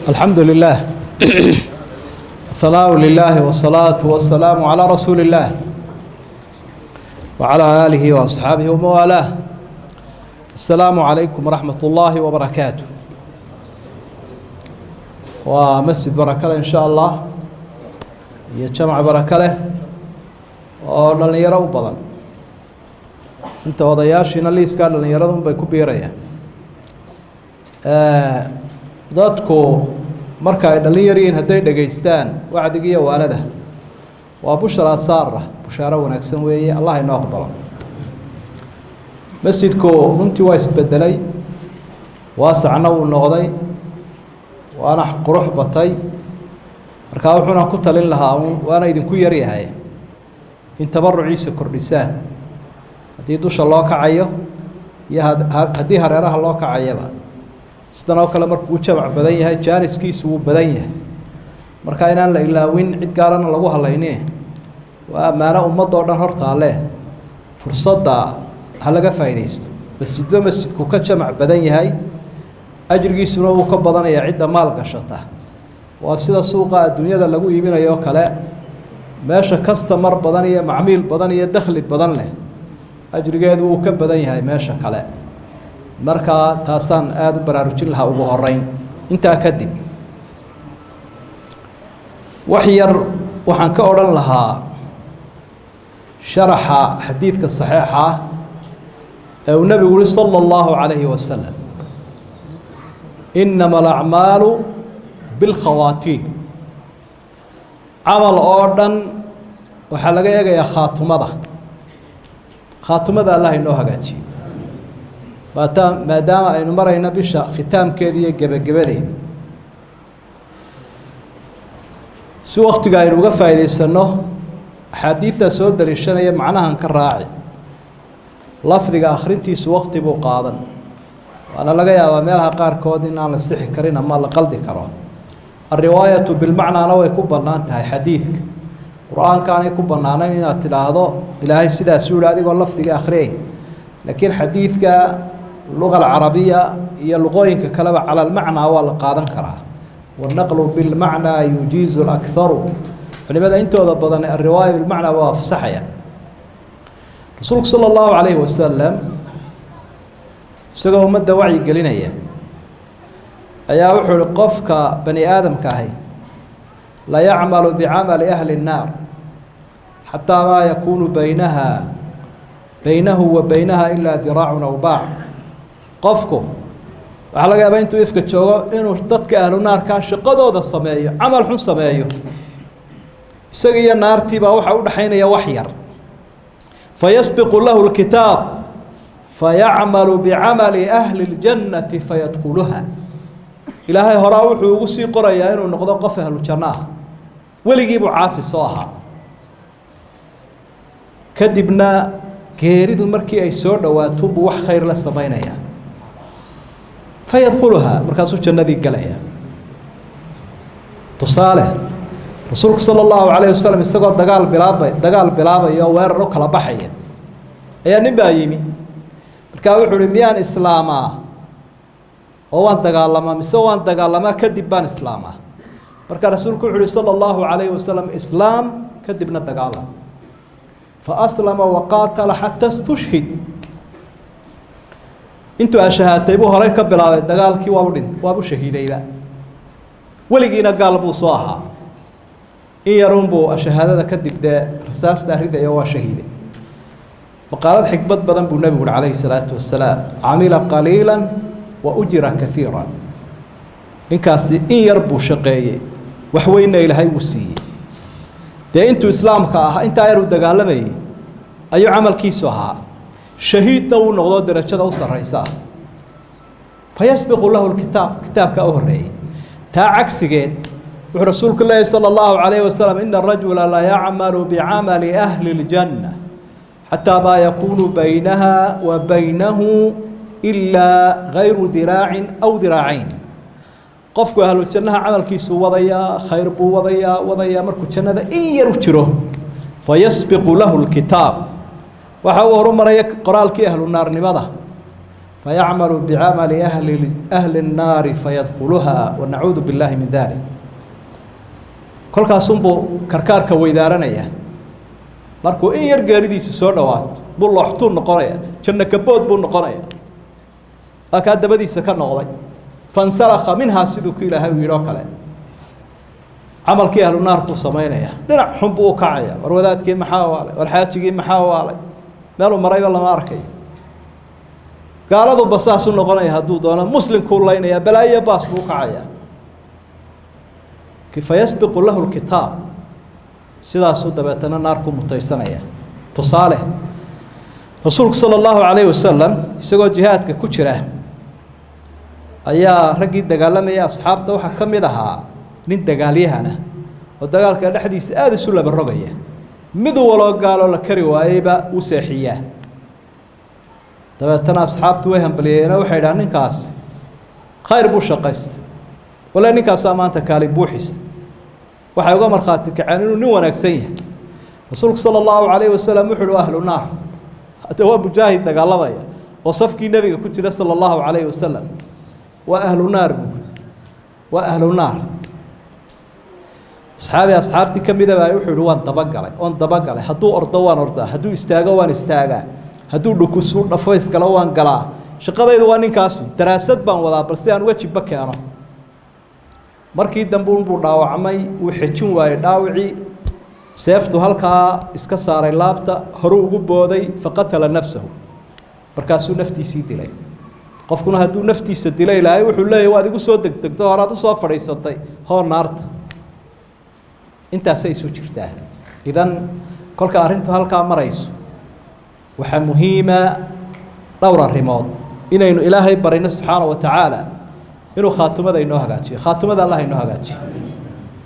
الحمد لله ثناء لله والصلاة والسلام على رسول الله وعلى آله وأصحابه وموالاه. السلام عليكم ورحمة الله وبركاته. ومسجد بركة إن شاء الله يجمع بركة ولن يروا بضن انت وضياشين اللي يسكان لن يردهم بكبيرية dadku marka ay dhalinyareen haday dhageystaan wacdigiya waalada waa bushara saara bushara wanaagsan weeye Allah inoo aqbalo. masjidku runtii waa isbedelay waasacna uu noqday waana qurux batay marka wuxuuna ku talin lahaa waana idinku yar yahay in tabaruciisa kordhisaan hadii dusha loo kacayo iyo hadii hareeraha loo kacayaba sidoo kale markuu jamac badan yahay jaaniskiisu uu badan yahay marka inaan la ilaawin cid gaarana lagu haleynee waa amaana ummad oo dhan hortaale fursada halaga faa'iideysto. masjidku ka jamac badan yahay ajrigiisuna uu ka badanaya cid maal gashata waa sida suuqa adduunyada lagu iibinayo kale meesha customer badan iyo macmiil badan iyo dakhli badan leh ajrigeedu uu ka badan yahay meesha kale. marka taasaan aad u baraarujin lahaa ugu horeyn inta kadib wax yar waxaan ka oran lahaa sharaxa xadiidka saxiixa ee uu nabigu sallallahu alayhi wasallam inama al-a'malu bil khawatim amal oo dhan waxa laga eegayaa khaatumada Allah inoo hagaajiyo maadaama aynu marayna bisha khitaamkeeda iyo gabagabadeeda si waqtiga aynu uga faa'iideysano xadiidta soo dariishanaya macnahan ka raaci lafdiga akhrintiisu waqti buu qaadan waana laga yaabaa meelaha qaarkood in aan la sixi karin ama la qaldi karo. الرواية بالمعنى أنا ويكون بنانتها حديثك قرآن كان يكون بنانين إن تلاحظوا إلهي سيدا سورة هذه والله في آخرين لكن حديثك اللغة العربية هي لغوين كلام على المعنى والقادم كراه والنقل بالمعنى يجيز الأكثر فلماذا أنتوا ضبطنا الرواية بالمعنى وفصحيا. رسولك صلى الله عليه وسلم سقوا مدة وعي قلنا أيا وحول قفك بني آدم كاهي لا يعمل بعمل أهل النار حتى ما يكون بينه وبينها إلا ذراع أو باع. قفكو وعلى جاب أنتوا يفكت شو إنه ضدك أهل النار كان شقدوا ذا الصمايو عمل حن صمايو سقي النار تبا وحول حين يوحير فيسبق له الكتاب فيعمل بعمل أهل الجنة فيدخلها. إلهي هراوح وقصي قرية إنه نقضى قفها الجنة وليجيبوا عاصي صاحا كدبنا كيريد مركي أي سورة واتوب وح خير للسبعين يا فيدخلها مركز الجنة ذي قلعها تصالح رسولك صلى الله عليه وسلم استقال دقال بلابة يا وير ركلا بحية يا نبي يمي مركز حرميان إسلاما oo aan dagaalama kadib baan islaama marka rasuulku wuxuu sallallahu alayhi wasallam islaam kadibna dagaalam fa aslama wa qatala hatta istushhid intu ashahaatay buu horay ka bilaabay dagaalkii waa u shahiidayba waligiina gaalbu soo ahaa in yarun buu ashahaadada kadib rasaasta ridayo waa shahiiday maqaalad xikmad badan buu nabigu alayhi salaatu wasalaam amila qalilan وأجر كثيرا إن كاس إن يربو شقي وحوينا إلى هاي وسي ده أنتوا إسلام كاه أنت عيرو دجالمي أي عمل كيسوها شهيد دو نقض درجة دو سريسا فيسبق له كتاب كأهري تا عكس جد ورسول الله صلى الله عليه وسلم إن الرجل لا يعمل بعمل أهل الجنة حتى ما يكون بينها وبينه إلا غير ذراع أو ذراعين. قفك أهل الجنة عمل كيسو وضيا خير بو وضيا مركو الجنة إن يرتره فيسبق له الكتاب وحاول رمر قرال كي أهل النار نبضه فيعمل بعمل أهل النار فيدخلها ونعوذ بالله من ذلك كل كاسنبو كركار كويدارنيا markuu in yar gaaridiisa soo dhawaato buu looxtuu noqonaya janna kabood buu noqonaya aka dabadiisa ka noqday fansalakha minha siduu ku ilaahay wiiro kale amalkii ahlu naar ku sameeynaya dhinac xun buu ka caya war wadaadkii maxaa waalay war xaajigii maxaa waalay meel uu maray lama arkay gaaladu basaas u noqonaya haduu doono muslimku laynaya balaayo baas buu ka caya kifa yasbiqu lahu alkitab sidaas uu dabeetana naar ku mutaysanaya tusaale rasuulku sallallahu alayhi wasallam isagoo jihaadka ku jira ayaa ragii dagaalamaya asxaabta waxa kamid ahaa nin dagaalyahana oo dagaalka dhaxdiisa aad isu laba rogaya mid walo gaalo la kari waayba uu seexiyaa dabeetana asxaabtu way hambaliyeen waxay yiraahdeen ninkaas khayr buu shaqaystay wala ninkaas maanta kaali buuxis waxay uga marxaati kacaan inuu nin wanaagsan yahay rasuulku sallallahu alayhi wasallam wuxuu ahlu naar hada waa mujaahid dagaalamaya oo safkii nabiga ku jira sallallahu alayhi wasallam wa ahlu naar wa ahlu naar asxaabti kamida baa wuxuu waan dabagalay haduu ordo waan ordaa haduu istaago waan istaagaa haduu dhukusu dhafays kala waan galaa shaqadaydu waa ninkaas daraasad baan wadaa balse aan wajiib keeno markii dambe uu dhaawacmay uu xijin waayay dhaawici seeftu halkaa iska saaray laabta horu ugu booday faqatala nafsahu markaasuu naftiisii dilay qofkuna haduu naftiisa dilay ilaahay wuxuu leeyahay waad igu soo degdegto horaad u soo fadhiisatay hoo naarta intaasay isu jirtaa idan kolka arintu halkaa marayso waxa muhiima dhowr arrimood inaynu ilaahay barino subxaanahu wa tacaala inuu khaatumada inoo hagaajiyo khaatumada Allah inoo hagaajiyo